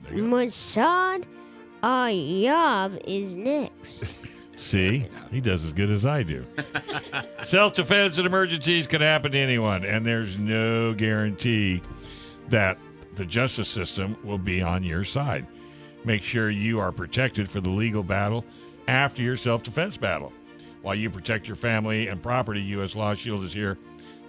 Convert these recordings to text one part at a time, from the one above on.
Massad Ayoob is next. See, he does as good as I do. Self-defense and emergencies can happen to anyone, and there's no guarantee that the justice system will be on your side. Make sure you are protected for the legal battle after your self-defense battle. While you protect your family and property, U.S. Law Shield is here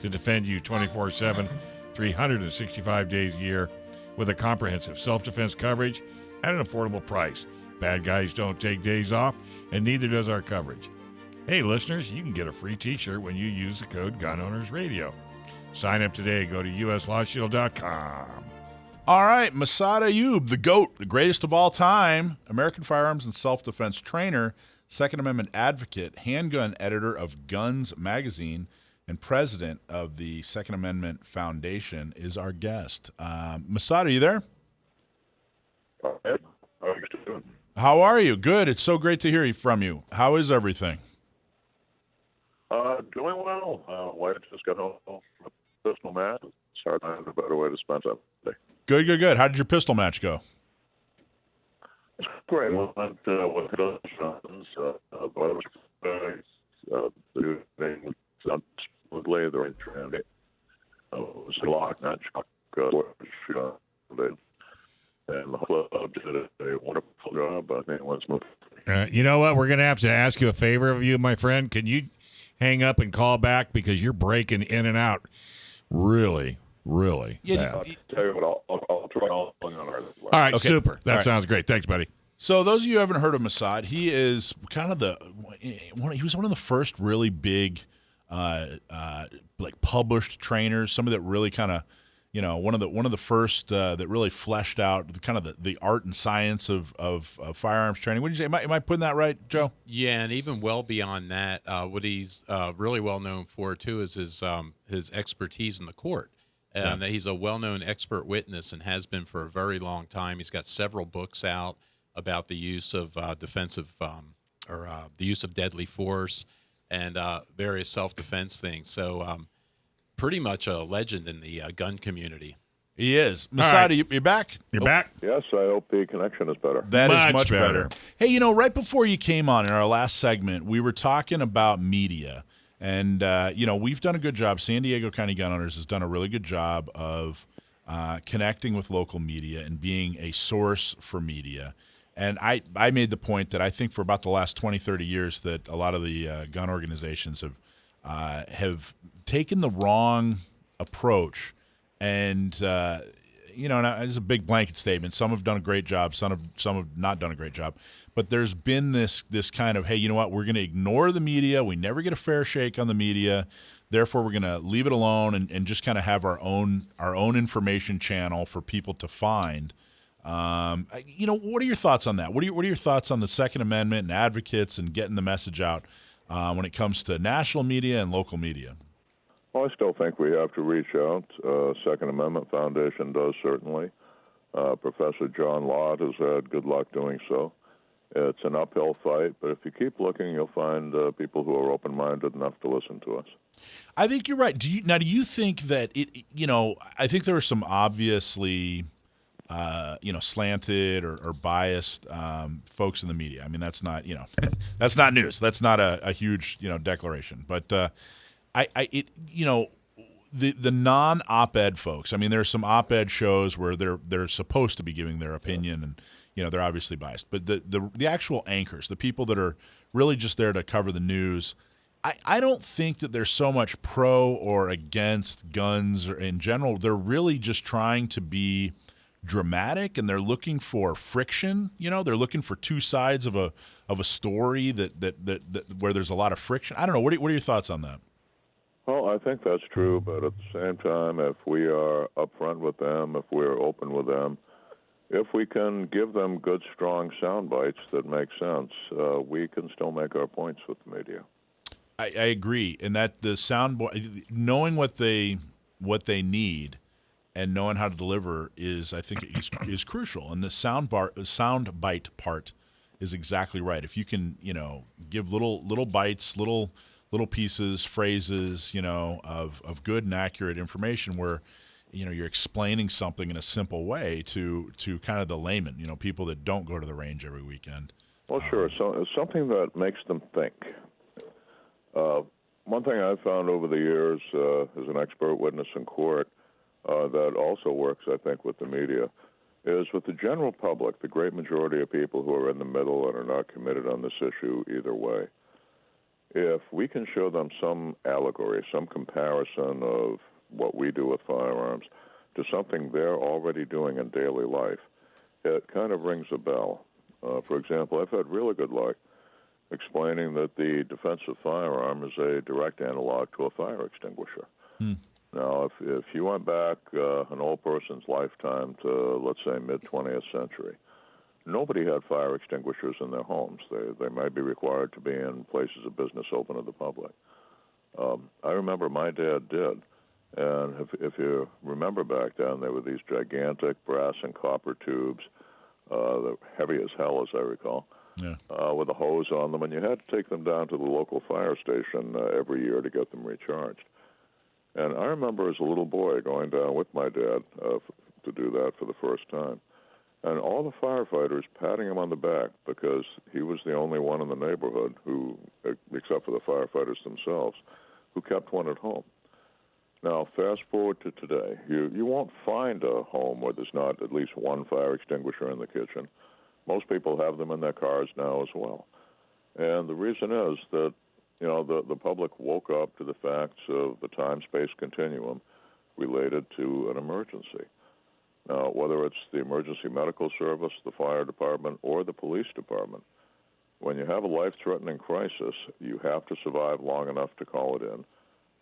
to defend you 24/7, 365 days a year with a comprehensive self-defense coverage at an affordable price. Bad guys don't take days off, and neither does our coverage. Hey, listeners, you can get a free t-shirt when you use the code Gun Owners Radio. Sign up today. Go to uslawshield.com. All right, Massad Ayoob, the GOAT, the greatest of all time, American firearms and self-defense trainer, Second Amendment advocate, handgun editor of Guns Magazine, and president of the Second Amendment Foundation, is our guest. Massad, are you there? How are you doing? How are you? Good. It's so great to hear from you. How is everything? Doing well. Wife just got home from a pistol match. It's hard to find a better way to spend Sunday. Good. How did your pistol match go? It's great. We went with those guns, but it was the thing was done smoothly. The right trend. It was a lock, not chuck. And the club did a wonderful job. I think it went smooth. You know what? We're going to have to ask you a favor of you, my friend. Can you hang up and call back because you're breaking in and out really bad. I'll tell you what, I'll try all on our. All right, Okay. super. That All right. sounds great. Thanks, buddy. So those of you who haven't heard of Massad, he is kind of he was one of the first really big like published trainers, somebody that really kind of, one of the first that really fleshed out kind of the art and science of firearms training. What did you say? Am I putting that right, Joe? Yeah, and even well beyond that, what he's really well known for too is his expertise in the court. And he's a well-known expert witness and has been for a very long time. He's got several books out about the use of the use of deadly force and various self-defense things. So pretty much a legend in the gun community. He is. Massad, right. you back? You're back? Yes, I hope the connection is better. That is much better. Hey, right before you came on in our last segment, we were talking about media. And, we've done a good job. San Diego County Gun Owners has done a really good job of connecting with local media and being a source for media. And I made the point that I think for about the last 20, 30 years that a lot of the gun organizations have taken the wrong approach. And, it's a big blanket statement. Some have done a great job. Some have not done a great job. But there's been this kind of, hey, you know what? We're going to ignore the media. We never get a fair shake on the media. Therefore, we're going to leave it alone and just kind of have our own information channel for people to find. What are your thoughts on that? What are your thoughts on the Second Amendment and advocates and getting the message out when it comes to national media and local media? Well, I still think we have to reach out. Second Amendment Foundation does, certainly. Professor John Lott has had good luck doing so. It's an uphill fight, but if you keep looking, you'll find people who are open-minded enough to listen to us. I think you're right. Do you think that I think there are some obviously, slanted or biased folks in the media. I mean, that's not, that's not news. That's not a huge, declaration. But the non-op-ed folks. I mean, there are some op-ed shows where they're supposed to be giving their opinion, and they're obviously biased. But the actual anchors, the people that are really just there to cover the news, I don't think that they're so much pro or against guns or in general. They're really just trying to be dramatic, and they're looking for friction. They're looking for two sides of a story that where there's a lot of friction. I don't know. What are your thoughts on that? Well, I think that's true, but at the same time, if we are upfront with them, if we're open with them, if we can give them good, strong sound bites that make sense, we can still make our points with the media. I agree, and that the knowing what they need and knowing how to deliver is crucial. And the sound bite part is exactly right. If you can, give little bites, little pieces, phrases, of good and accurate information where you're explaining something in a simple way to kind of the layman, people that don't go to the range every weekend. Well, sure. So it's something that makes them think. One thing I've found over the years as an expert witness in court that also works, I think, with the media, is with the general public, the great majority of people who are in the middle and are not committed on this issue either way. If we can show them some allegory, some comparison of what we do with firearms to something they're already doing in daily life, it kind of rings a bell. For example, I've had really good luck explaining that the defensive firearm is a direct analog to a fire extinguisher. Now, if you went back an old person's lifetime to, let's say, mid-20th century, nobody had fire extinguishers in their homes. They might be required to be in places of business open to the public. I remember my dad did. And if you remember back then, there were these gigantic brass and copper tubes, heavy as hell, as I recall, with a hose on them, and you had to take them down to the local fire station every year to get them recharged. And I remember as a little boy going down with my dad to do that for the first time, and all the firefighters patting him on the back because he was the only one in the neighborhood who, except for the firefighters themselves, who kept one at home. Now, fast forward to today. You won't find a home where there's not at least one fire extinguisher in the kitchen. Most people have them in their cars now as well. And the reason is that, the public woke up to the facts of the time-space continuum related to an emergency. Now, whether it's the emergency medical service, the fire department, or the police department, when you have a life-threatening crisis, you have to survive long enough to call it in.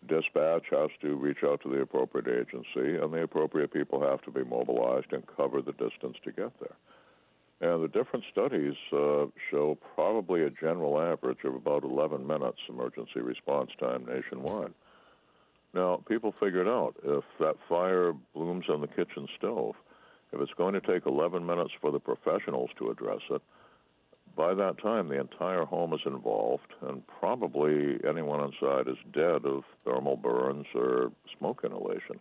Dispatch has to reach out to the appropriate agency, and the appropriate people have to be mobilized and cover the distance to get there. And the different studies show probably a general average of about 11 minutes emergency response time nationwide. Now, people figured out if that fire blooms on the kitchen stove, if it's going to take 11 minutes for the professionals to address it, by that time the entire home is involved, and probably anyone inside is dead of thermal burns or smoke inhalation.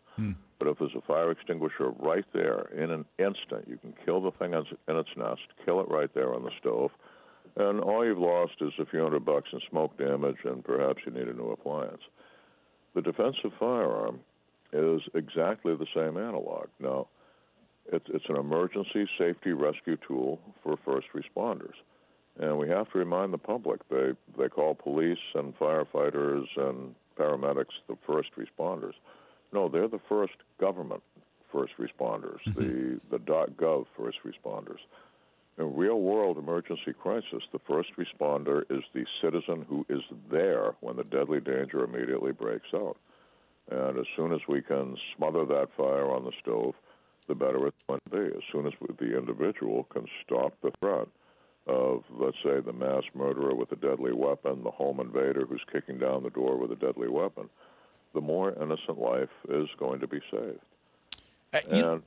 But if there's a fire extinguisher right there in an instant, you can kill the thing in its nest, kill it right there on the stove, and all you've lost is a few $100 in smoke damage, and perhaps you need a new appliance. The defensive firearm is exactly the same analog. Now, it's an emergency safety rescue tool for first responders. And we have to remind the public, they call police and firefighters and paramedics the first responders. No, they're the first government first responders, the .gov first responders. In real-world emergency crisis, the first responder is the citizen who is there when the deadly danger immediately breaks out. And as soon as we can smother that fire on the stove, the better it's going to be. As soon as the individual can stop the threat of, let's say, the mass murderer with a deadly weapon, the home invader who's kicking down the door with a deadly weapon, the more innocent life is going to be saved. And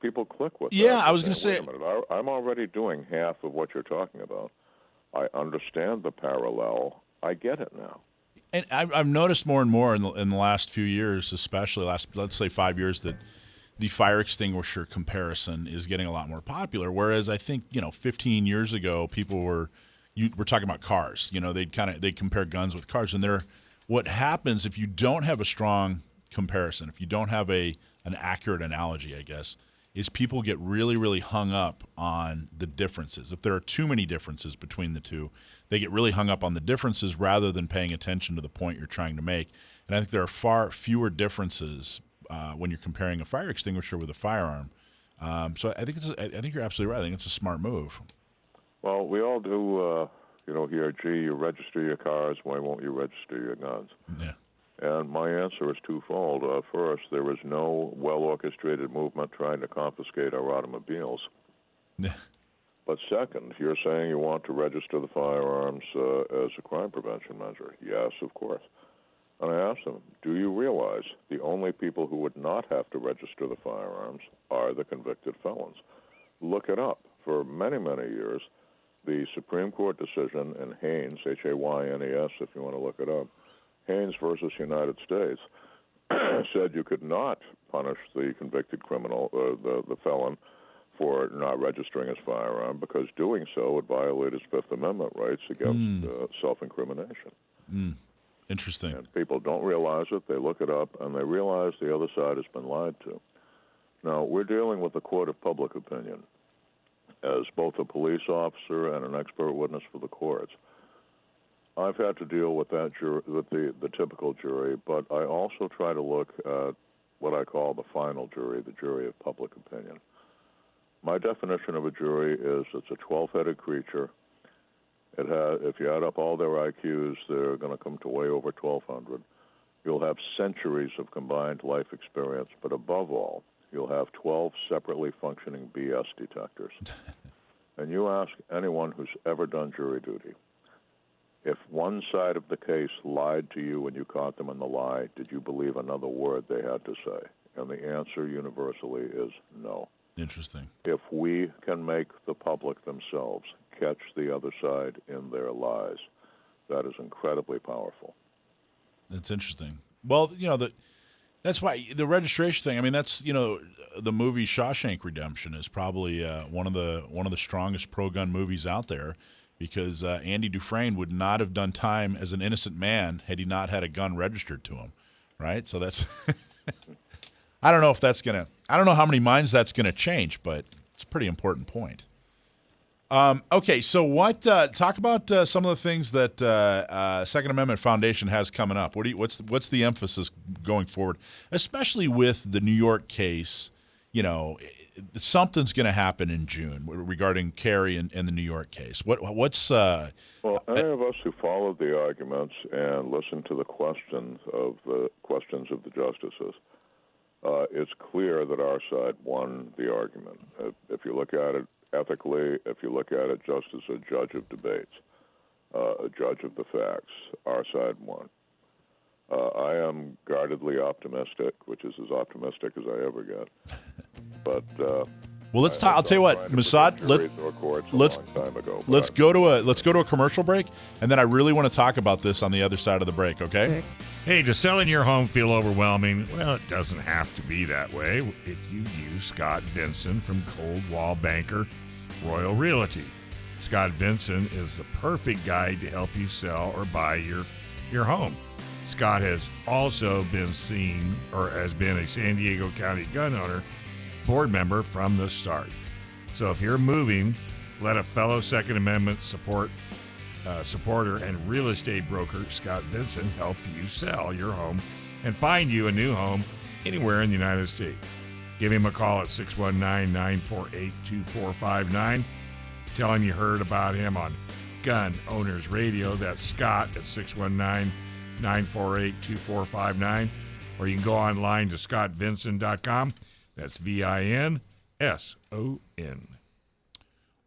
people click with that. Yeah, I was going to say, wait a minute, I'm already doing half of what you're talking about. I understand the parallel. I get it now. And I've noticed more and more in the last few years, especially let's say 5 years, that the fire extinguisher comparison is getting a lot more popular. Whereas I think 15 years ago, people were talking about cars. They'd compare guns with cars, and what happens if you don't have a strong comparison, if you don't have an accurate analogy, I guess, is people get really, really hung up on the differences. If there are too many differences between the two, they get really hung up on the differences rather than paying attention to the point you're trying to make. And I think there are far fewer differences when you're comparing a fire extinguisher with a firearm. So I think you're absolutely right. I think it's a smart move. Well, we all do, here, you register your cars. Why won't you register your guns? Yeah. And my answer is twofold. First, there is no well-orchestrated movement trying to confiscate our automobiles. Yeah. But second, you're saying you want to register the firearms as a crime prevention measure. Yes, of course. And I asked them, do you realize the only people who would not have to register the firearms are the convicted felons? Look it up. For many, many years, the Supreme Court decision in Haynes, Haynes, if you want to look it up, Haynes versus United States, said you could not punish the convicted criminal, the felon, for not registering his firearm, because doing so would violate his Fifth Amendment rights against self-incrimination. Interesting. And people don't realize it. They look it up, and they realize the other side has been lied to. Now, we're dealing with the court of public opinion as both a police officer and an expert witness for the courts. I've had to deal with that with the typical jury, but I also try to look at what I call the final jury, the jury of public opinion. My definition of a jury is it's a 12-headed creature. If you add up all their IQs, they're going to come to way over 1,200. You'll have centuries of combined life experience, but above all, you'll have 12 separately functioning BS detectors. And you ask anyone who's ever done jury duty, if one side of the case lied to you when you caught them in the lie, did you believe another word they had to say? And the answer universally is no. Interesting. If we can make the public themselves catch the other side in their lies, that is incredibly powerful. That's interesting. Well, that's why the registration thing. I mean, that's the movie Shawshank Redemption is probably one of the strongest pro-gun movies out there, because Andy Dufresne would not have done time as an innocent man had he not had a gun registered to him, right? So that's I don't know how many minds that's gonna change, but it's a pretty important point. Okay, so talk about some of the things that Second Amendment Foundation has coming up. What's the emphasis going forward, especially with the New York case? Something's going to happen in June regarding Kerry and the New York case. Well, any of us who followed the arguments and listened to the questions of the justices, it's clear that our side won the argument. If you look at it ethically, if you look at it just as a judge of debates, a judge of the facts, our side won. I am guardedly optimistic, which is as optimistic as I ever get. But well, let's talk. I'll tell you what, Massad. Let's go to a commercial break, and then I really want to talk about this on the other side of the break. Okay? Hey, does selling your home feel overwhelming? Well, it doesn't have to be that way if you use Scott Vinson from Cold Wall Banker Royal Realty. Scott Vinson is the perfect guide to help you sell or buy your home. Scott has also been has been a San Diego County Gun Owner board member from the start. So if you're moving, let a fellow Second Amendment supporter and real estate broker, Scott Vinson, help you sell your home and find you a new home anywhere in the United States. Give him a call at 619-948-2459. Tell him you heard about him on Gun Owners Radio. That's Scott at 619-948-2459. Or you can go online to scottvinson.com. That's VINSON.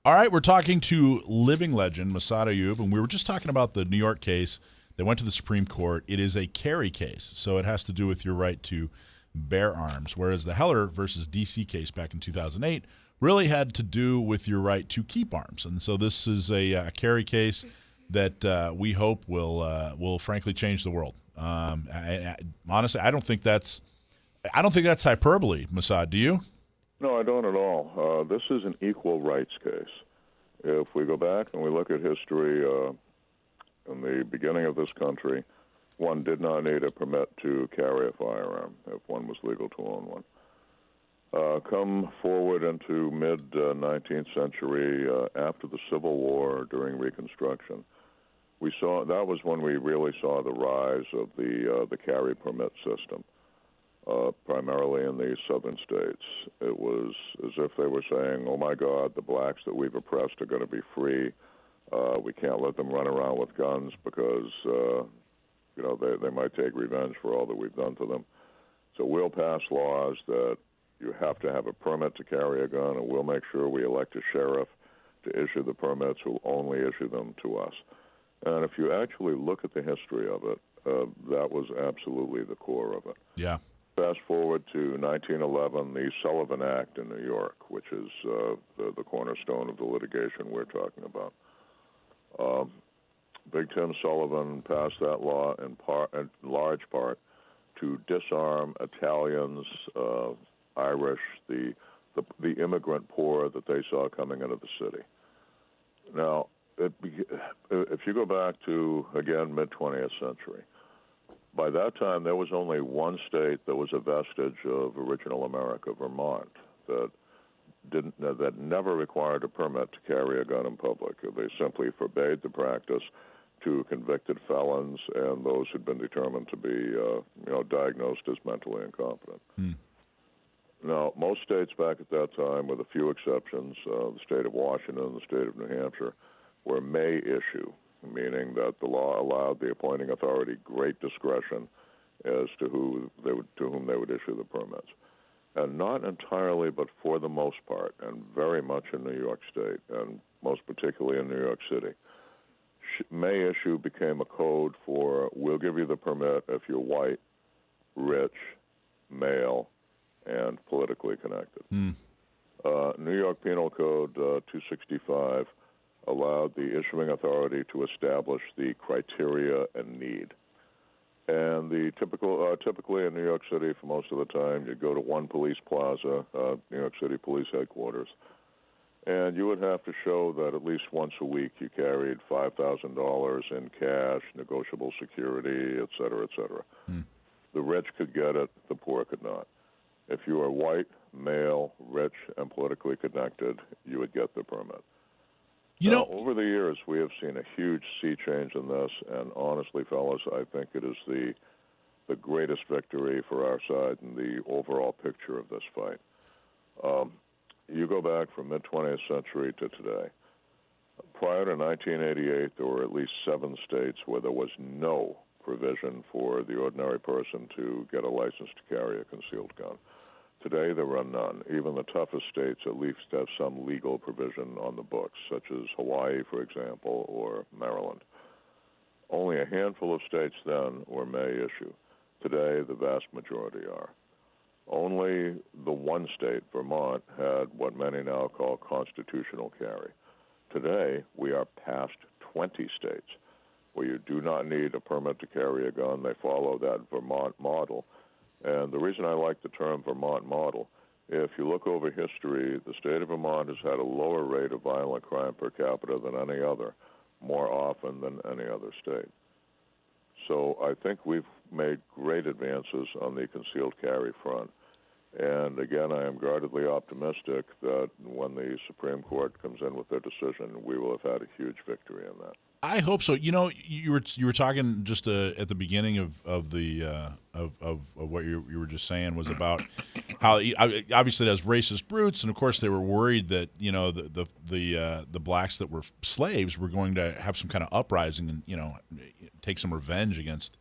All right, we're talking to living legend Massad Ayoob, and we were just talking about the New York case that went to the Supreme Court. It is a carry case, so it has to do with your right to bear arms, whereas the Heller versus D.C. case back in 2008 really had to do with your right to keep arms. And so this is a carry case that we hope will frankly change the world. Honestly, I don't think that's hyperbole, Massad. Do you? No, I don't at all. This is an equal rights case. If we go back and we look at history, in the beginning of this country, one did not need a permit to carry a firearm if one was legal to own one. Come forward into mid-19th century, after the Civil War, during Reconstruction, that was when we really saw the rise of the carry permit system. Primarily in the southern states. It was as if they were saying, oh my God, the blacks that we've oppressed are going to be free. We can't let them run around with guns because, they might take revenge for all that we've done to them. So we'll pass laws that you have to have a permit to carry a gun, and we'll make sure we elect a sheriff to issue the permits who only issue them to us. And if you actually look at the history of it, that was absolutely the core of it. Yeah. Fast forward to 1911, the Sullivan Act in New York, which is the cornerstone of the litigation we're talking about. Big Tim Sullivan passed that law in large part to disarm Italians, Irish, the immigrant poor that they saw coming into the city. Now, if you go back to, again, mid-20th century, by that time there was only one state that was a vestige of original America, Vermont, that never required a permit to carry a gun in public. They simply forbade the practice to convicted felons and those who'd been determined to be, diagnosed as mentally incompetent. Now, most states back at that time, with a few exceptions, the state of Washington and the state of New Hampshire, were may issue, meaning that the law allowed the appointing authority great discretion as to whom they would issue the permits. And not entirely, but for the most part, and very much in New York State, and most particularly in New York City, may issue became a code for, we'll give you the permit if you're white, rich, male, and politically connected. New York Penal Code 265 allowed the issuing authority to establish the criteria and need. And the typically in New York City, for most of the time, you go to one police plaza, New York City Police Headquarters, and you would have to show that at least once a week you carried $5,000 in cash, negotiable security, et cetera, et cetera. The rich could get it, the poor could not. If you are white, male, rich, and politically connected, you would get the permit. Over the years, we have seen a huge sea change in this, and honestly, fellas, I think it is the greatest victory for our side in the overall picture of this fight. You go back from mid-20th century to today. Prior to 1988, there were at least 7 states where there was no provision for the ordinary person to get a license to carry a concealed gun. Today, there are none. Even the toughest states at least have some legal provision on the books, such as Hawaii, for example, or Maryland. Only a handful of states then were may issue. Today, the vast majority are. Only the one state, Vermont, had what many now call constitutional carry. Today, we are past 20 states where you do not need a permit to carry a gun. They follow that Vermont model. And the reason I like the term Vermont model, if you look over history, the state of Vermont has had a lower rate of violent crime per capita than any other, more often than any other state. So I think we've made great advances on the concealed carry front. And again, I am guardedly optimistic that when the Supreme Court comes in with their decision, we will have had a huge victory in that. I hope so. You were talking just at the beginning of what you were just saying was about how obviously it has racist roots, and of course they were worried that the blacks that were slaves were going to have some kind of uprising and take some revenge against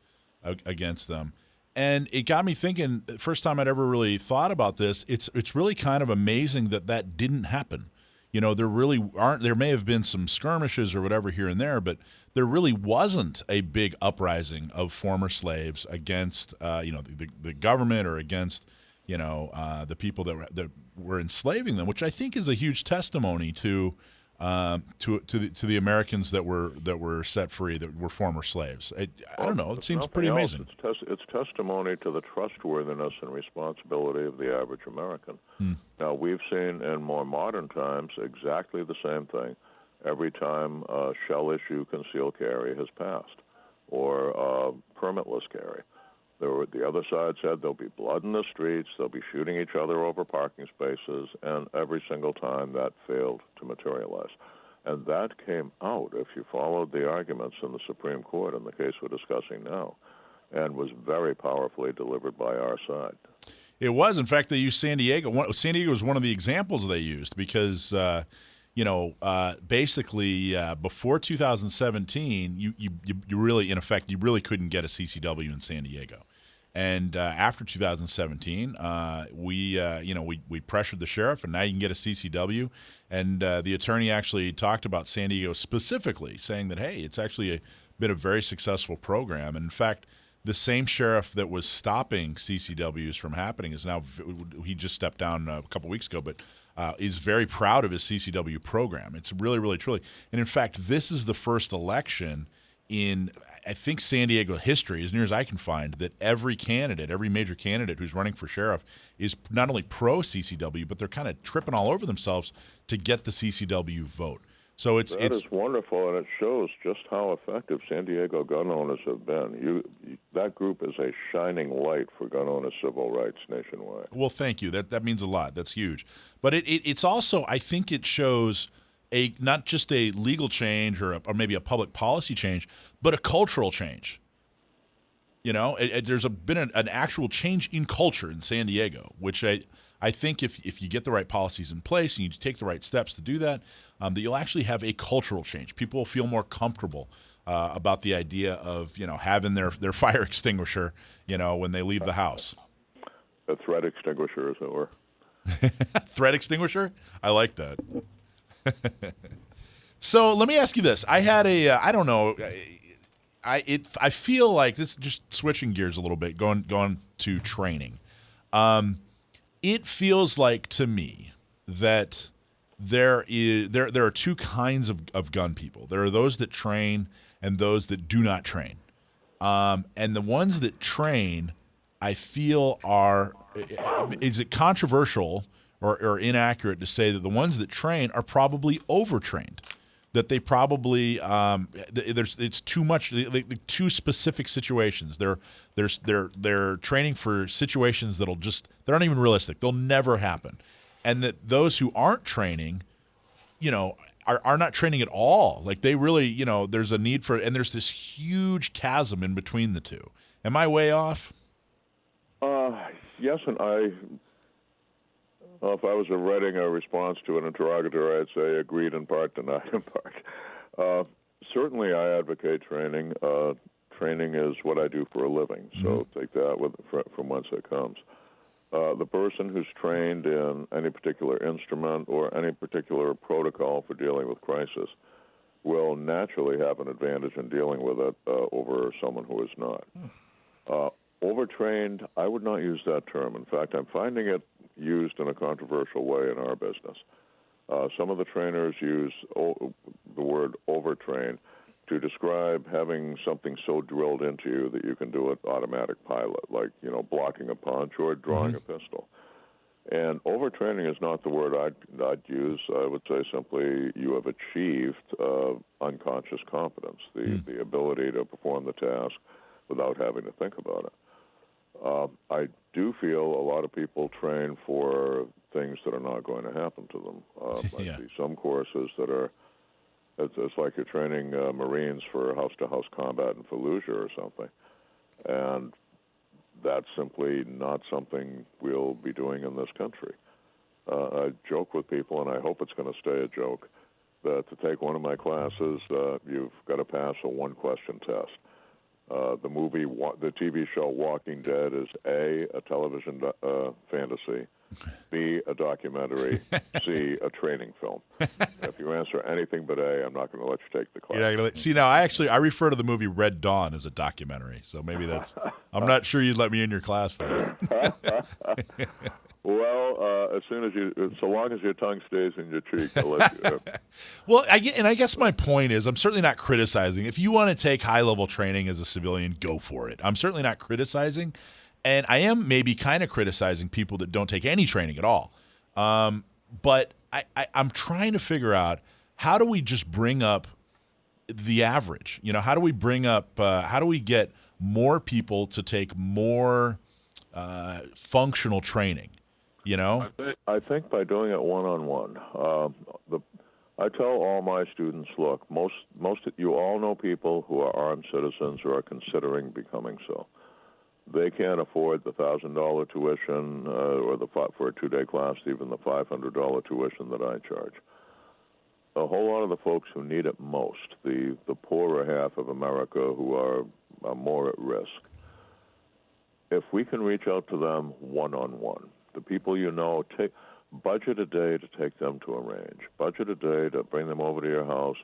them. And it got me thinking. The first time I'd ever really thought about this, it's really kind of amazing that didn't happen. There really aren't. There may have been some skirmishes or whatever here and there, but there really wasn't a big uprising of former slaves against the government or against the people that were enslaving them, which I think is a huge testimony to the Americans that were set free, that were former slaves. I don't know. It seems pretty amazing. It's testimony to the trustworthiness and responsibility of the average American. Now, we've seen in more modern times exactly the same thing every time shell-issue concealed carry has passed, or permitless carry. The other side said there'll be blood in the streets, they'll be shooting each other over parking spaces, and every single time that failed to materialize. And that came out, if you followed the arguments in the Supreme Court in the case we're discussing now, and was very powerfully delivered by our side. It was. In fact, they used San Diego. San Diego was one of the examples they used because, basically before 2017, you really, in effect, you really couldn't get a CCW in San Diego. And after 2017, we pressured the sheriff, and now you can get a CCW. And the attorney actually talked about San Diego specifically, saying that, hey, it's actually been a very successful program. And in fact, the same sheriff that was stopping CCWs from happening is now, he just stepped down a couple weeks ago, but is very proud of his CCW program. It's really, really, truly. And in fact, this is the first election in, I think, San Diego history, as near as I can find, that every major candidate who's running for sheriff is not only pro CCW, but they're kind of tripping all over themselves to get the CCW vote. So it's wonderful, and it shows just how effective San Diego gun owners have been. That group is a shining light for gun owner civil rights nationwide. Well, thank you. That means a lot. That's huge. But it's also, I think it shows not just a legal change or maybe a public policy change, but a cultural change. There's been an actual change in culture in San Diego, which I think if you get the right policies in place and you take the right steps to do that, that you'll actually have a cultural change. People will feel more comfortable about the idea of having their fire extinguisher when they leave the house. A threat extinguisher, as it were. Threat extinguisher? I like that. So let me ask you this. I had I don't know. I feel like this, just switching gears a little bit, going to training. It feels like to me that there are two kinds of gun people. There are those that train and those that do not train. And the ones that train, I feel is it controversial or inaccurate to say that the ones that train are probably overtrained? That they probably it's too much, too specific situations. They're training for situations they're not even realistic. They'll never happen, and that those who aren't training, are not training at all. Like they really, there's a need for, and there's this huge chasm in between the two. Am I way off? Yes, and if I was writing a response to an interrogatory, I'd say agreed in part, denied in part. Certainly, I advocate training. Training is what I do for a living, so take that from whence it comes. The person who's trained in any particular instrument or any particular protocol for dealing with crisis will naturally have an advantage in dealing with it over someone who is not. Overtrained, I would not use that term. In fact, I'm finding it used in a controversial way in our business. Some of the trainers use the word overtrained to describe having something so drilled into you that you can do it automatic pilot, like blocking a punch or drawing a pistol. And overtraining is not the word I'd use. I would say simply you have achieved unconscious competence, the ability to perform the task without having to think about it. I do feel a lot of people train for things that are not going to happen to them. I see some courses that are, it's like you're training Marines for house-to-house combat in Fallujah or something. And that's simply not something we'll be doing in this country. I joke with people, and I hope it's going to stay a joke, that to take one of my classes, you've got to pass a one-question test. The TV show Walking Dead is A, a television fantasy, B, a documentary, C, a training film. If you answer anything but A, I'm not going to let you take the class. See, now I refer to the movie Red Dawn as a documentary, so maybe I'm not sure you'd let me in your class then. Well, so long as your tongue stays in your cheek, I'll let you. Well, I guess my point is, I'm certainly not criticizing. If you want to take high-level training as a civilian, go for it. I'm certainly not criticizing, and I am maybe kind of criticizing people that don't take any training at all. But I'm trying to figure out, how do we just bring up the average? How do we how do we get more people to take more functional training? I think by doing it one-on-one. I tell all my students, look, you all know people who are armed citizens who are considering becoming so. They can't afford the $1,000 tuition for a 2-day class, even the $500 tuition that I charge. A whole lot of the folks who need it most, the poorer half of America who are more at risk, if we can reach out to them one-on-one, the people budget a day to take them to a range. Budget a day to bring them over to your house,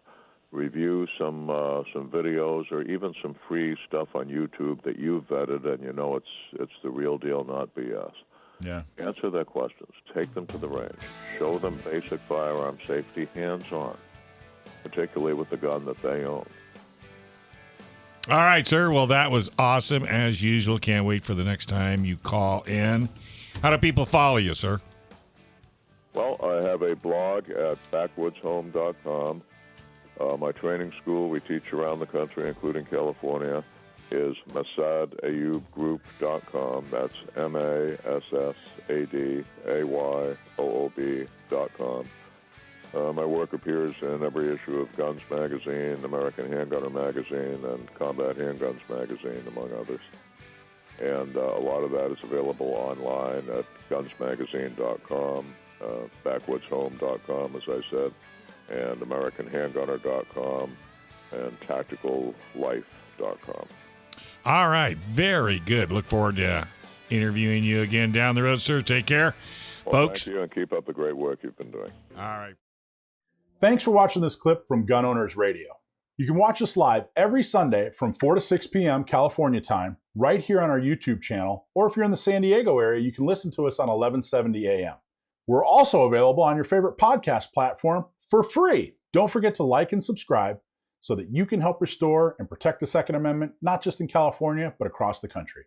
review some videos or even some free stuff on YouTube that you've vetted and it's the real deal, not BS. Yeah. Answer their questions. Take them to the range. Show them basic firearm safety hands-on, particularly with the gun that they own. All right, sir. Well, that was awesome as usual. Can't wait for the next time you call in. How do people follow you, sir? Well, I have a blog at backwoodshome.com. My training school we teach around the country, including California, is MassadAyoobGroup.com. That's MassadAyoob.com. My work appears in every issue of Guns Magazine, American Handgunner Magazine, and Combat Handguns Magazine, among others. And a lot of that is available online at gunsmagazine.com, backwoodshome.com, as I said, and AmericanHandgunner.com, and TacticalLife.com. All right. Very good. Look forward to interviewing you again down the road, sir. Take care, Well, folks. thank you, and keep up the great work you've been doing. All right. Thanks for watching this clip from Gun Owners Radio. You can watch us live every Sunday from 4 to 6 p.m. California time, right here on our YouTube channel, or if you're in the San Diego area, you can listen to us on 1170 a.m. We're also available on your favorite podcast platform for free. Don't forget to like and subscribe so that you can help restore and protect the Second Amendment, not just in California, but across the country.